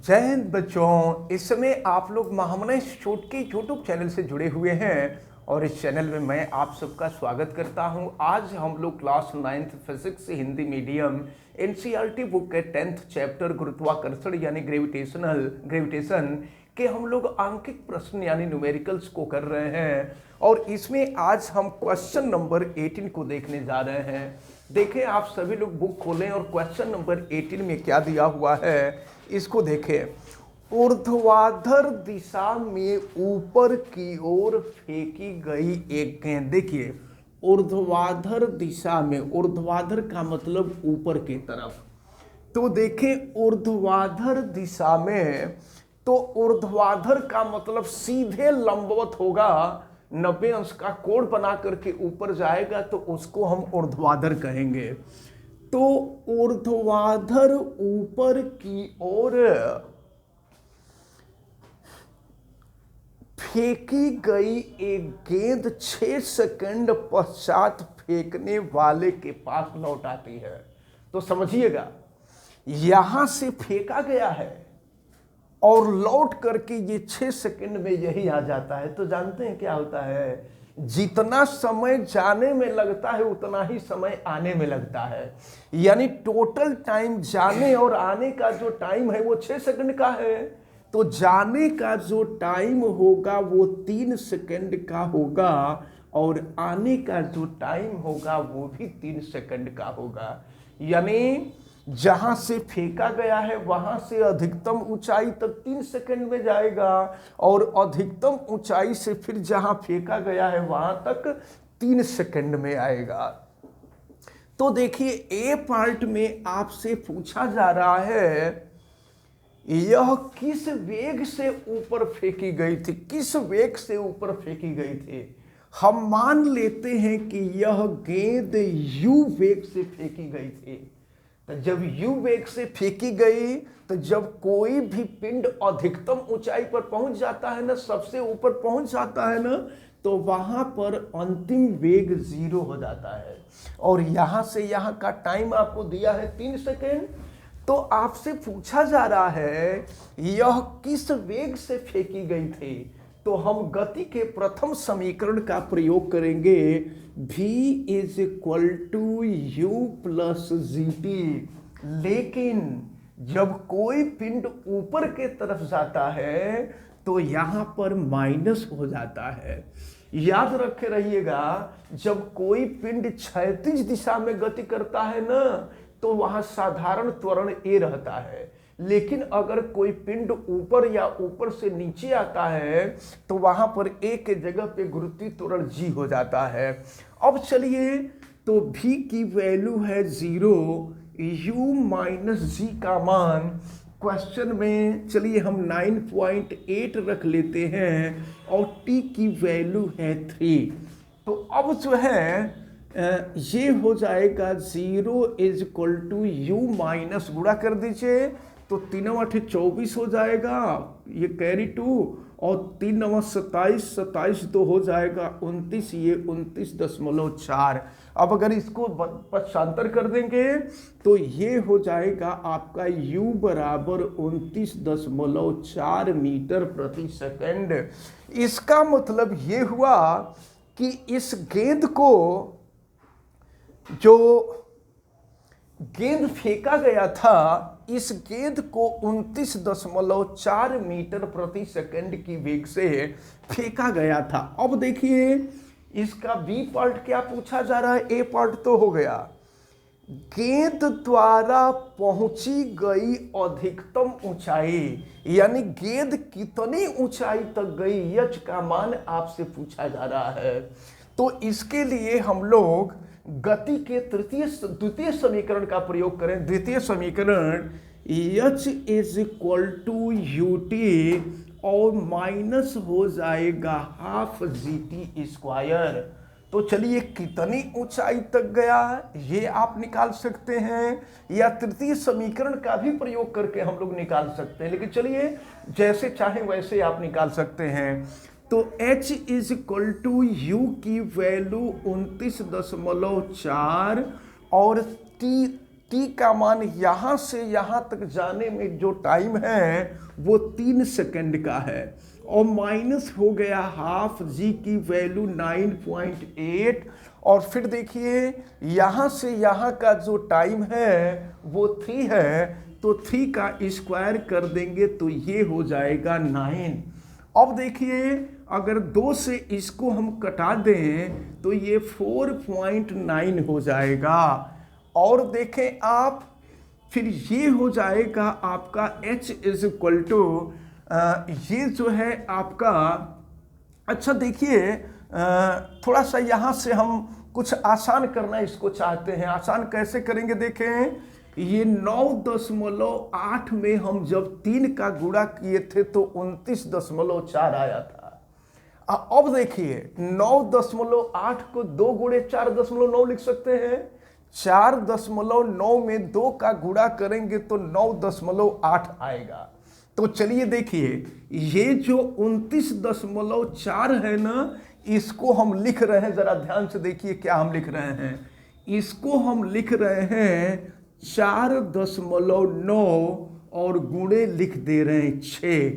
जय हिंद बच्चों। इस समय आप लोग महामना इंस्टीट्यूट के यूट्यूब चैनल से जुड़े हुए हैं और इस चैनल में मैं आप सबका स्वागत करता हूं। आज हम लोग class 9th physics Hindi medium NCERT book के 10th चैप्टर गुरुत्वाकर्षण यानी ग्रेविटेशन के हम लोग आंकिक प्रश्न यानी न्यूमेरिकल्स को कर रहे हैं और इसमें आज हम क्वेश्चन नंबर 18 को देखने जा रहे हैं। देखें, आप सभी लोग बुक खोलें और क्वेश्चन नंबर 18 में क्या दिया हुआ है इसको देखें। ऊर्ध्वाधर दिशा में ऊपर की ओर फेंकी गई एक गेंद। देखिए, ऊर्ध्वाधर दिशा में, ऊर्ध्वाधर का मतलब ऊपर की तरफ। तो देखें, ऊर्ध्वाधर दिशा में, तो ऊर्ध्वाधर का मतलब सीधे लंबवत होगा, 90 अंश का कोण बना करके ऊपर जाएगा तो उसको हम ऊर्ध्वाधर कहेंगे। तो ऊर्ध्वाधर ऊपर की ओर फेंकी गई एक गेंद 6 सेकंड पश्चात फेंकने वाले के पास लौट आती है। तो समझिएगा, यहां से फेंका गया है और लौट करके ये 6 सेकंड में यही आ जाता है। तो जानते हैं क्या होता है, जितना समय जाने में लगता है उतना ही समय आने में लगता है। यानी टोटल टाइम जाने और आने का जो टाइम है वो 6 सेकंड का है। तो जाने का जो टाइम होगा वो 3 सेकंड का होगा और आने का जो टाइम होगा वो भी 3 सेकंड का होगा। यानी जहां से फेंका गया है वहां से अधिकतम ऊंचाई तक 3 सेकंड में जाएगा और अधिकतम ऊंचाई से फिर जहां फेंका गया है वहां तक 3 सेकंड में आएगा। तो देखिए, ए पार्ट में आपसे पूछा जा रहा है यह किस वेग से ऊपर फेंकी गई थी, किस वेग से ऊपर फेंकी गई थी। हम मान लेते हैं कि यह गेंद यू वेग से फेंकी गई थी। तो जब यू वेग से फेंकी गई तो जब कोई भी पिंड अधिकतम ऊंचाई पर पहुंच जाता है ना, सबसे ऊपर पहुंच जाता है ना, तो वहां पर अंतिम वेग 0 हो जाता है। और यहां से यहां का टाइम आपको दिया है 3 सेकेंड। तो आपसे पूछा जा रहा है यह किस वेग से फेंकी गई थी। तो हम गति के प्रथम समीकरण का प्रयोग करेंगे, v is equal to u plus g t. लेकिन जब कोई पिंड ऊपर के तरफ जाता है तो यहां पर माइनस हो जाता है। याद रखे रहिएगा, जब कोई पिंड क्षैतिज दिशा में गति करता है ना तो वहां साधारण त्वरण ए रहता है, लेकिन अगर कोई पिंड ऊपर या ऊपर से नीचे आता है तो वहां पर ए के जगह पे गुरुत्वीय त्वरण जी हो जाता है। अब चलिए, तो v की वैल्यू है 0, u माइनस जी का मान क्वेश्चन में चलिए हम 9.8 रख लेते हैं और t की वैल्यू है 3। तो अब जो है ये हो जाएगा 0 is equal to u minus, गुणा कर दीजिए तो 3 8 24 हो जाएगा, ये कैरी 2 और 3 9 27, 27 तो हो जाएगा 29, ये 29.4। अब अगर इसको पक्षांतर कर देंगे तो ये हो जाएगा आपका u बराबर 29.4 मीटर प्रति सेकंड। इसका मतलब ये हुआ कि इस गेंद को, जो गेंद फेंका गया था, इस गेंद को 29.4 मीटर प्रति सेकंड की वेग से फेंका गया था। अब देखिए, इसका बी पार्ट क्या पूछा जा रहा है, ए पार्ट तो हो गया। गेंद द्वारा पहुंची गई अधिकतम ऊंचाई, यानी गेंद कितनी ऊंचाई तक गई, यच का मान आपसे पूछा जा रहा है। तो इसके लिए हम लोग गति के द्वितीय समीकरण का प्रयोग करें। द्वितीय समीकरण h is equal to u t और माइनस हो जाएगा हाफ जी टी स्क्वायर। तो चलिए, कितनी ऊंचाई तक गया ये आप निकाल सकते हैं या तृतीय समीकरण का भी प्रयोग करके हम लोग निकाल सकते हैं, लेकिन चलिए जैसे चाहे वैसे आप निकाल सकते हैं। तो h is equal to u की वैल्यू 29.4 और t का मान यहां से यहां तक जाने में जो टाइम है वो 3 सेकंड का है, और माइनस हो गया हाफ g की वैल्यू 9.8, और फिर देखिए यहां से यहां का जो टाइम है वो 3 है, तो 3 का स्क्वायर कर देंगे तो ये हो जाएगा 9। अब देखिए अगर 2 से इसको हम कटा दें तो ये 4.9 हो जाएगा, और देखें आप फिर ये हो जाएगा आपका h इज इक्वल टू ये जो है आपका, अच्छा देखिए थोड़ा सा यहाँ से हम कुछ आसान करना इसको चाहते हैं। आसान कैसे करेंगे, देखें ये 9.8 में हम जब 3 का गुणा किए थे तो 29.4 आया था। अब देखिए 9.8 को 2 गुणे 4.9 लिख सकते हैं, 4.9 में 2 का गुणा करेंगे तो 9.8 आएगा। तो चलिए देखिए ये जो 29.4 है ना, इसको हम लिख रहे हैं, जरा ध्यान से देखिए क्या हम लिख रहे हैं। इसको हम लिख रहे हैं 4.9 और गुणे लिख दे रहे हैं 6।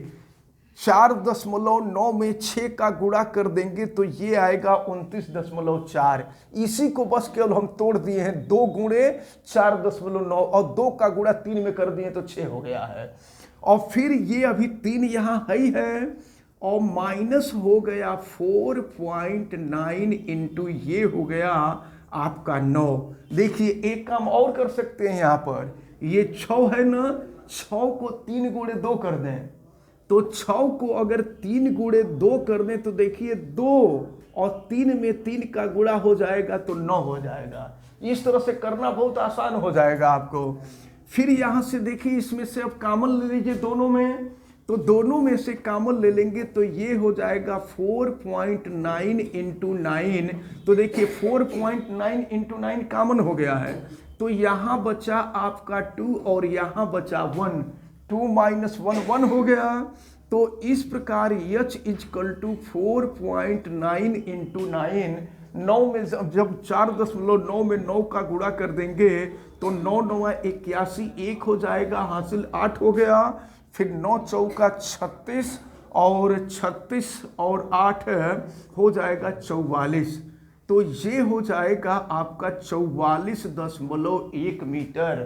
4.9 में 6 का गुणा कर देंगे तो ये आएगा 29.4। इसी को बस केवल हम तोड़ दिए हैं, 2 गुणे 4.9 और 2 का गुणा 3 में कर दिए तो 6 हो गया है। और फिर ये अभी 3 यहाँ ही है, और माइनस हो गया 4.9 इंटू ये हो गया आपका 9। देखिए एक काम और कर सकते हैं, यहाँ पर ये 6 है ना, 6 को 3 गुणे 2 कर दें, तो 6 को अगर 3 गुणे 2 कर दें तो देखिए 2 और 3 में 3 का गुणा हो जाएगा तो 9 हो जाएगा। इस तरह से करना बहुत आसान हो जाएगा आपको। फिर यहाँ से देखिए इसमें से अब कॉमन ले लीजिए दोनों में, तो दोनों में से कॉमन ले लेंगे तो ये हो जाएगा 4.9 इंटू 9। तो देखिए 4.9 इंटू 9 कॉमन हो गया है, तो यहाँ बचा आपका 2 और यहाँ बचा 1, 2 माइनस 1 1 हो गया। तो इस प्रकार h इजकल टू 4.9 इंटू 9, 9 में जब 4.9 में 9 का गुणा कर देंगे तो 9 9 81, 1 हो जाएगा, हासिल 8 हो गया। फिर 9 चौका 36 और 36 और 8 हो जाएगा 44। तो ये हो जाएगा आपका 44.1 मीटर।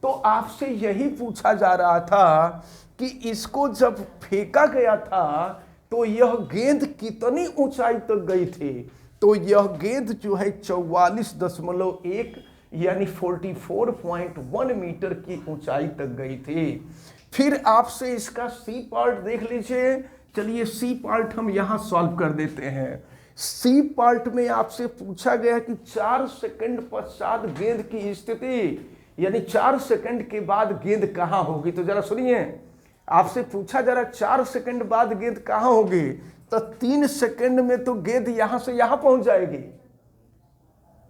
तो आपसे यही पूछा जा रहा था कि इसको जब फेंका गया था तो यह गेंद कितनी ऊंचाई तक गई थी। तो यह गेंद जो है 44.1 यानी 44.1 मीटर की ऊंचाई तक गई थी। फिर आपसे इसका सी पार्ट देख लीजिए। चलिए सी पार्ट हम यहां सॉल्व कर देते हैं। सी पार्ट में आपसे पूछा गया कि 4 सेकंड पश्चात गेंद की स्थिति, यानी 4 सेकंड के बाद गेंद कहां होगी। तो जरा सुनिए, आपसे पूछा जा रहा 4 सेकंड बाद गेंद कहां होगी, तो 3 सेकंड में तो गेंद यहां से यहां पहुंच जाएगी।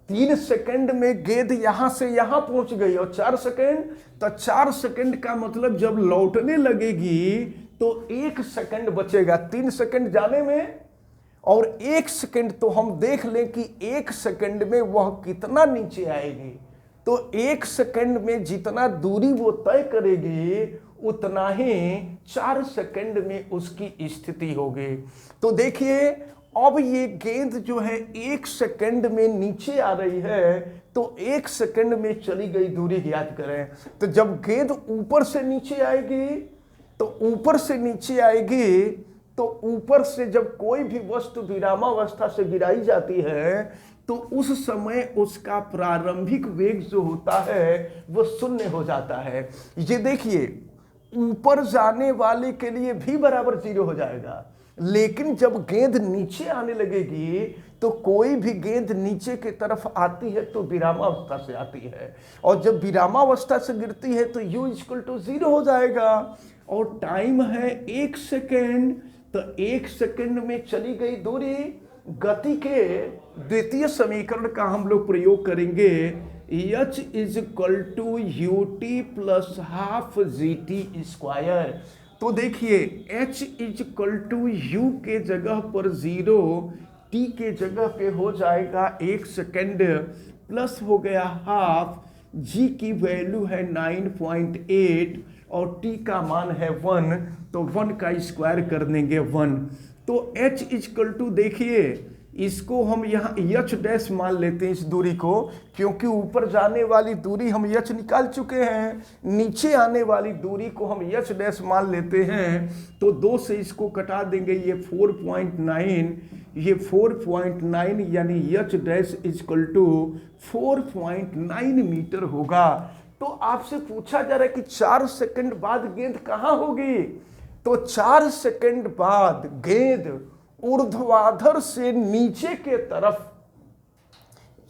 3 सेकंड में गेंद यहां से यहां पहुंच गई, और 4 सेकंड, तो 4 सेकंड का मतलब जब लौटने लगेगी तो 1 सेकंड बचेगा 3 सेकंड जाने में, और 1 सेकंड तो हम देख लें कि 1 सेकंड में वह कितना नीचे आएगी। तो 1 सेकंड में जितना दूरी वो तय करेगी उतना ही 4 सेकंड में उसकी स्थिति होगी। तो देखिए अब ये गेंद जो है 1 सेकंड में नीचे आ रही है, तो 1 सेकंड में चली गई दूरी याद करें। तो जब गेंद ऊपर से नीचे आएगी, तो ऊपर से नीचे आएगी, तो ऊपर से जब कोई भी वस्तु विरामावस्था से गिराई जाती है तो उस समय उसका प्रारंभिक वेग जो होता है वो 0 हो जाता है। ये देखिए ऊपर जाने वाले के लिए भी बराबर 0 हो जाएगा, लेकिन जब गेंद नीचे आने लगेगी तो कोई भी गेंद नीचे की तरफ आती है तो विरामावस्था से आती है, और जब विरामावस्था से गिरती है तो u इक्वल टू 0 हो जाएगा। और टाइम है 1 सेकेंड, तो 1 सेकेंड में चली गई दूरी। गति के द्वितीय समीकरण का हम लोग प्रयोग करेंगे, h is equal to u t plus half g t square. तो देखिए h is equal to u के जगह पर 0, t के जगह पे हो जाएगा 1 सेकेंड, प्लस हो गया हाफ, जी की वैल्यू है 9.8 और टी का मान है 1, तो 1 का स्क्वायर कर देंगे 1। तो h इक्वल टू, देखिए इसको हम यहाँ एच डैश मान लेते हैं इस दूरी को, क्योंकि ऊपर जाने वाली दूरी हम एच निकाल चुके हैं, नीचे आने वाली दूरी को हम एच डैश मान लेते हैं। तो 2 से इसको कटा देंगे, ये 4.9, ये 4.9 यानी h dash equal to 4.9 metre होगा। तो आपसे पूछा जा रहा है कि 4 सेकंड बाद गेंद कहाँ होगी, तो 4 सेकंड बाद गेंद ऊर्ध्वाधर से नीचे के तरफ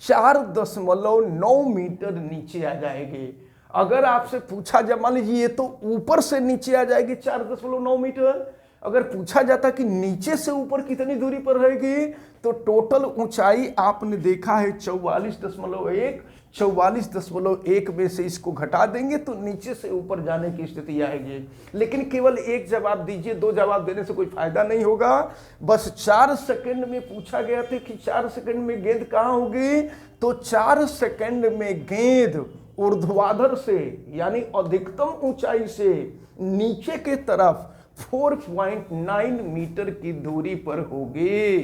4.9 मीटर नीचे आ जाएगी। अगर आपसे पूछा जाए, मान लीजिए ये तो ऊपर से नीचे आ जाएगी 4.9 मीटर, अगर पूछा जाता कि नीचे से ऊपर कितनी दूरी पर रहेगी, तो टोटल ऊंचाई आपने देखा है 44.1, 44.1 में से इसको घटा देंगे तो नीचे से ऊपर जाने की स्थिति आएगी। लेकिन केवल एक जवाब दीजिए, 2 जवाब देने से कोई फायदा नहीं होगा। बस 4 सेकंड में पूछा गया था कि 4 सेकंड में गेंद कहाँ होगी, तो 4 सेकंड में गेंद ऊर्ध्वाधर से यानी अधिकतम ऊंचाई से नीचे के तरफ 4.9 मीटर की दूरी पर होगी।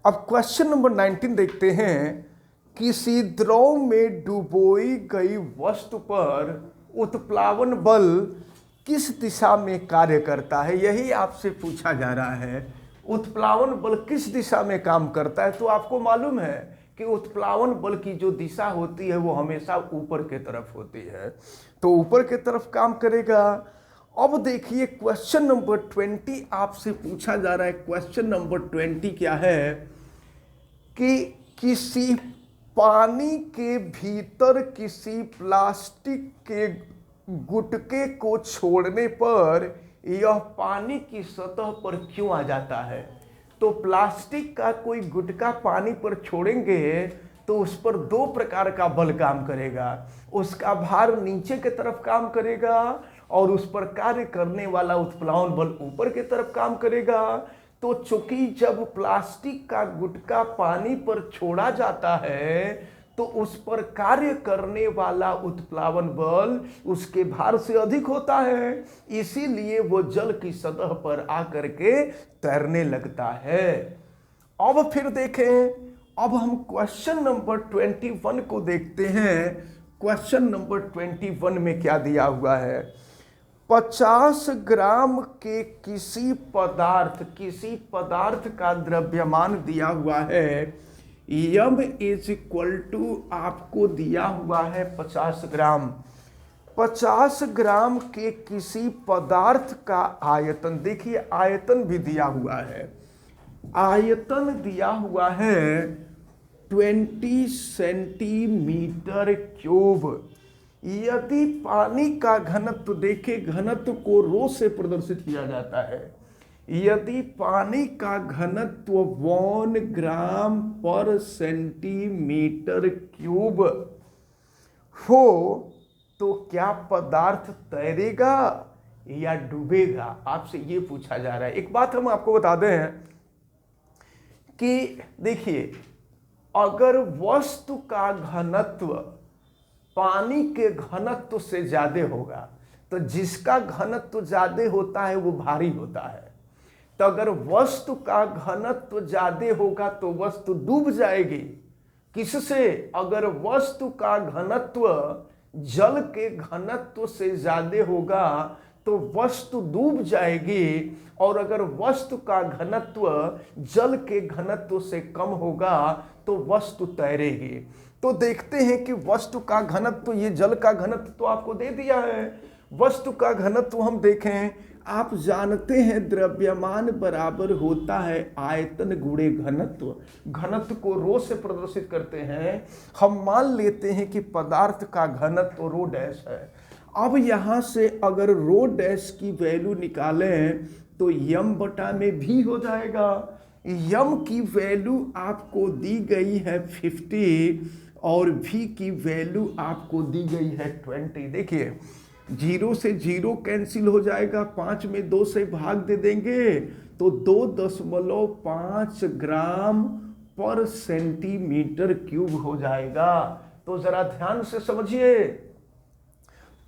अब क्वेश्चन नंबर 19 देखते हैं। किसी द्रव में डुबोई गई वस्तु पर उत्प्लावन बल किस दिशा में कार्य करता है, यही आपसे पूछा जा रहा है। उत्प्लावन बल किस दिशा में काम करता है, तो आपको मालूम है कि उत्प्लावन बल की जो दिशा होती है वो हमेशा ऊपर के तरफ होती है, तो ऊपर के तरफ काम करेगा। अब देखिए क्वेश्चन नंबर 20 आपसे पूछा जा रहा है। क्वेश्चन नंबर 20 क्या है कि किसी पानी के भीतर किसी प्लास्टिक के गुटके को छोड़ने पर यह पानी की सतह पर क्यों आ जाता है। तो प्लास्टिक का कोई गुटका पानी पर छोड़ेंगे तो उस पर 2 प्रकार का बल काम करेगा, उसका भार नीचे की तरफ काम करेगा और उस पर कार्य करने वाला उत्प्लावन बल ऊपर की तरफ काम करेगा। तो चूंकि जब प्लास्टिक का गुटका पानी पर छोड़ा जाता है तो उस पर कार्य करने वाला उत्प्लावन बल उसके भार से अधिक होता है, इसीलिए वो जल की सतह पर आकर के तैरने लगता है। अब फिर देखें, अब हम क्वेश्चन नंबर 21 को देखते हैं। क्वेश्चन नंबर 21 में क्या दिया हुआ है। 50 ग्राम के किसी पदार्थ का द्रव्यमान दिया हुआ है। यम इज इक्वल टू आपको दिया हुआ है 50 ग्राम। 50 ग्राम के किसी पदार्थ का आयतन, देखिए आयतन भी दिया हुआ है, आयतन दिया हुआ है 20 सेंटीमीटर क्यूब। यदि पानी का घनत्व, देखिए घनत्व को रो से प्रदर्शित किया जाता है, यदि पानी का घनत्व 1 ग्राम पर सेंटीमीटर क्यूब हो तो क्या पदार्थ तैरेगा या डूबेगा, आपसे ये पूछा जा रहा है। एक बात हम आपको बता दें कि देखिए अगर वस्तु का घनत्व पानी के घनत्व से ज्यादा होगा तो जिसका घनत्व ज्यादा होता है वो भारी होता है। तो अगर वस्तु का घनत्व ज्यादा होगा तो वस्तु डूब जाएगी। किससे? अगर वस्तु का घनत्व जल के घनत्व से ज्यादा होगा तो वस्तु डूब जाएगी, और अगर वस्तु का घनत्व जल के घनत्व से कम होगा तो वस्तु तैरेगी। तो देखते हैं कि वस्तु का घनत्व, ये जल का घनत्व तो आपको दे दिया है, वस्तु का घनत्व हम देखें, आप जानते हैं द्रव्यमान बराबर होता है आयतन गुणे घनत्व। घनत्व को रो से प्रदर्शित करते हैं। हम मान लेते हैं कि पदार्थ का घनत्व रो डैश है। अब यहां से अगर रो डैश की वैल्यू निकालें तो यम बटा में भी हो जाएगा। यम की वैल्यू आपको दी गई है 50 और भी की वैल्यू आपको दी गई है 20। देखिए 0 से 0 कैंसिल हो जाएगा, 5 में 2 से भाग दे देंगे तो 2.5 ग्राम पर सेंटीमीटर क्यूब हो जाएगा। तो जरा ध्यान से समझिए,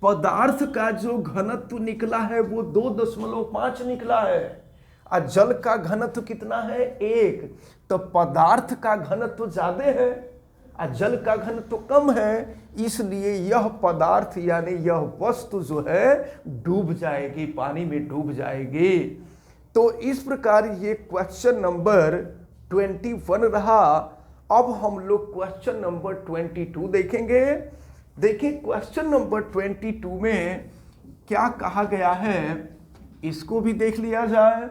पदार्थ का जो घनत्व निकला है वो 2.5 निकला है, और जल का घनत्व कितना है 1। तो पदार्थ का घनत्व ज्यादा है और जल का घनत्व कम है, इसलिए यह पदार्थ यानी यह वस्तु जो है डूब जाएगी, पानी में डूब जाएगी। तो इस प्रकार ये क्वेश्चन नंबर 21 रहा। अब हम लोग क्वेश्चन नंबर 22 देखेंगे। देखिए क्वेश्चन नंबर 22 में क्या कहा गया है, इसको भी देख लिया जाए।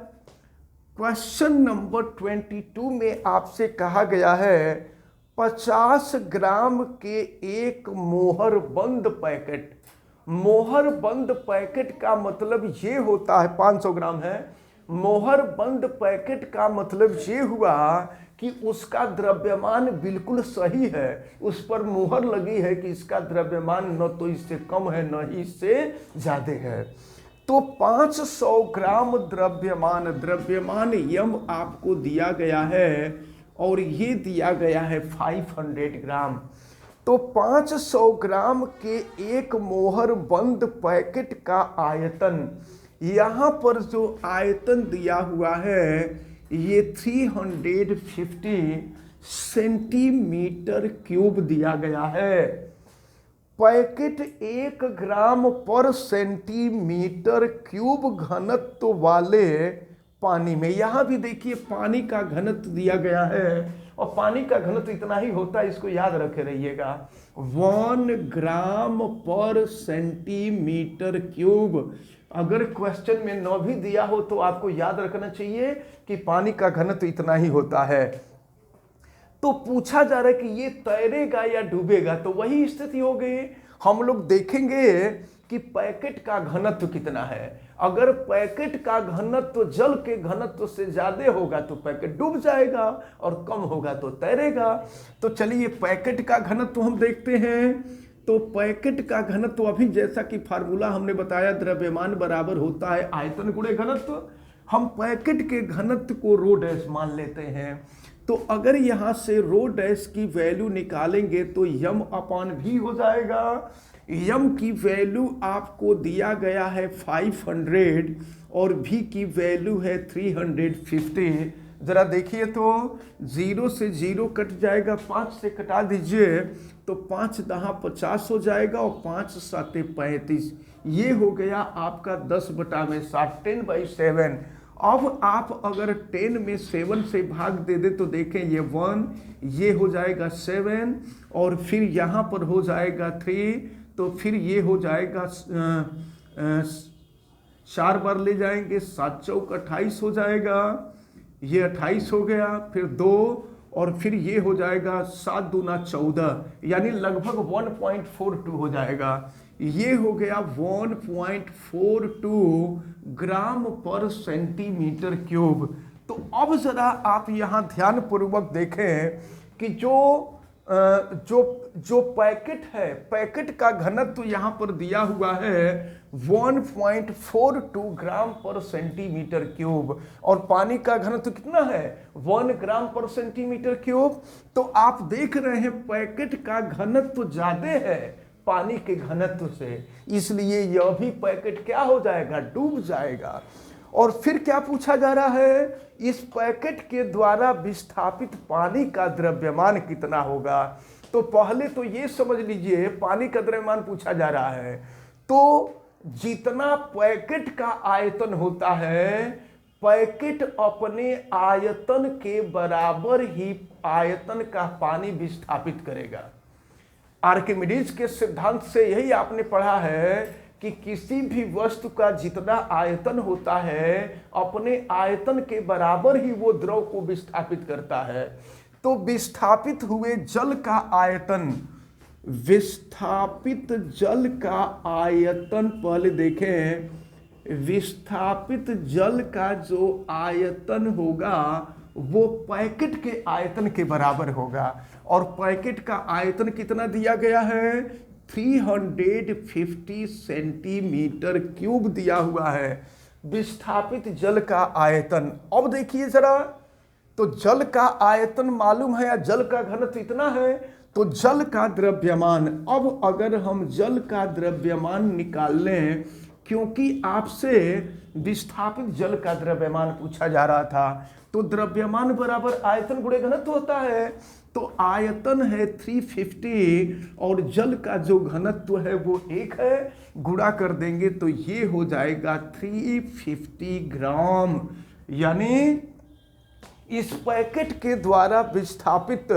क्वेश्चन नंबर 22 में आपसे कहा गया है 50 ग्राम के एक मोहर बंद पैकेट। मोहर बंद पैकेट का मतलब ये होता है 500 ग्राम है। मोहर बंद पैकेट का मतलब ये हुआ कि उसका द्रव्यमान बिल्कुल सही है, उस पर मोहर लगी है कि इसका द्रव्यमान न तो इससे कम है न ही इससे ज्यादा है। तो 500 ग्राम द्रव्यमान यम आपको दिया गया है और ये दिया गया है 500 ग्राम। तो 500 ग्राम के एक मोहर बंद पैकेट का आयतन, यहाँ पर जो आयतन दिया हुआ है ये 350 सेंटीमीटर क्यूब दिया गया है। पैकेट 1 ग्राम पर सेंटीमीटर क्यूब घनत्व वाले पानी में, यहां भी देखिए पानी का घनत्व दिया गया है और पानी का घनत्व इतना ही होता है, इसको याद रखे रहिएगा, 1 ग्राम पर सेंटीमीटर क्यूब। अगर क्वेश्चन में न भी दिया हो तो आपको याद रखना चाहिए कि पानी का घनत्व इतना ही होता है। तो पूछा जा रहा है कि ये तैरेगा या डूबेगा, तो वही स्थिति हो गई। हम लोग देखेंगे कि पैकेट का घनत्व कितना है। अगर पैकेट का घनत्व जल के घनत्व से ज्यादा होगा तो पैकेट डूब जाएगा और कम होगा तो तैरेगा। तो चलिए पैकेट का घनत्व हम देखते हैं। तो पैकेट का घनत्व अभी जैसा कि फार्मूला हमने बताया, द्रव्यमान बराबर होता है आयतन गुणे घनत्व। हम पैकेट के घनत्व को रो डैश मान लेते हैं। तो अगर यहाँ से रो डैश की वैल्यू निकालेंगे तो यम अपान भी हो जाएगा। यम की वैल्यू आपको दिया गया है 500 और भी की वैल्यू है 350। जरा देखिए तो 0 से 0 कट जाएगा, 5 से कटा दीजिए तो 5 दहा 50 हो जाएगा और 5 साते 35। ये हो गया आपका 10/7, 10/7। अब आप अगर 10 में 7 से भाग दे दे तो देखें ये 1, ये हो जाएगा 7 और फिर यहाँ पर हो जाएगा 3, तो फिर ये हो जाएगा 4 बार ले जाएंगे, 7 चौक 28 हो जाएगा, ये 28 हो गया, फिर 2 और फिर ये हो जाएगा 7 दूना 14, यानी लगभग 1.42 हो जाएगा। ये हो गया 1.42 ग्राम पर सेंटीमीटर क्यूब। तो अब जरा आप यहाँ ध्यान पूर्वक देखें कि जो पैकेट है, पैकेट का घनत्व यहाँ पर दिया हुआ है 1.42 ग्राम पर सेंटीमीटर क्यूब और पानी का घनत्व कितना है 1 ग्राम पर सेंटीमीटर क्यूब। तो आप देख रहे हैं पैकेट का घनत्व ज्यादा है पानी के घनत्व से, इसलिए यह भी पैकेट क्या हो जाएगा, डूब जाएगा। और फिर क्या पूछा जा रहा है, इस पैकेट के द्वारा विस्थापित पानी का द्रव्यमान कितना होगा। तो पहले तो ये समझ लीजिए पानी का द्रव्यमान पूछा जा रहा है, तो जितना पैकेट का आयतन होता है, पैकेट अपने आयतन के बराबर ही आयतन का पानी विस्थापित करेगा। आर्किमिडीज के सिद्धांत से यही आपने पढ़ा है कि किसी भी वस्तु का जितना आयतन होता है अपने आयतन के बराबर ही वो द्रव को विस्थापित करता है। तो विस्थापित हुए जल का आयतन, विस्थापित जल का आयतन पहले देखें, विस्थापित जल का जो आयतन होगा वो पैकेट के आयतन के बराबर होगा। और पैकेट का आयतन कितना दिया गया है 350 सेंटीमीटर क्यूब दिया हुआ है विस्थापित जल का आयतन। अब देखिए जरा, तो जल का आयतन मालूम है या जल का घनत्व इतना है, तो जल का द्रव्यमान, अब अगर हम जल का द्रव्यमान निकाल लें, क्योंकि आपसे विस्थापित जल का द्रव्यमान पूछा जा रहा था, तो द्रव्यमान बराबर आयतन गुणे घनत्व होता है। तो आयतन है 350 और जल का जो घनत्व है वो 1 है, गुणा कर देंगे तो ये हो जाएगा 350 ग्राम। यानी इस पैकेट के द्वारा विस्थापित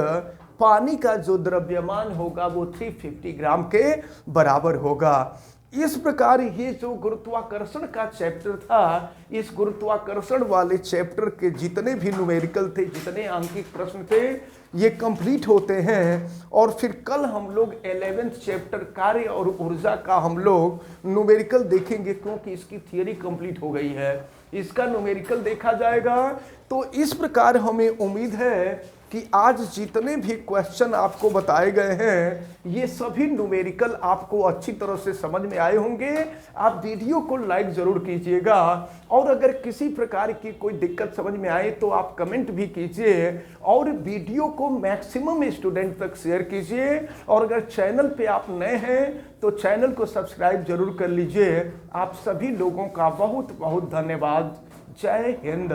पानी का जो द्रव्यमान होगा वो 350 ग्राम के बराबर होगा। इस प्रकार ये जो गुरुत्वाकर्षण का चैप्टर था, इस गुरुत्वाकर्षण वाले चैप्टर के जितने भी न्यूमेरिकल थे, जितने आंकिक प्रश्न थे, ये कंप्लीट होते हैं। और फिर कल हम लोग 11th चैप्टर कार्य और ऊर्जा का हम लोग न्यूमेरिकल देखेंगे, क्योंकि इसकी थियरी कंप्लीट हो गई है, इसका न्यूमेरिकल देखा जाएगा। तो इस प्रकार हमें उम्मीद है कि आज जितने भी क्वेश्चन आपको बताए गए हैं, ये सभी न्यूमेरिकल आपको अच्छी तरह से समझ में आए होंगे। आप वीडियो को लाइक जरूर कीजिएगा, और अगर किसी प्रकार की कोई दिक्कत समझ में आए तो आप कमेंट भी कीजिए, और वीडियो को मैक्सिमम स्टूडेंट तक शेयर कीजिए। और अगर चैनल पे आप नए हैं तो चैनल को सब्सक्राइब जरूर कर लीजिए। आप सभी लोगों का बहुत बहुत धन्यवाद। जय हिंद।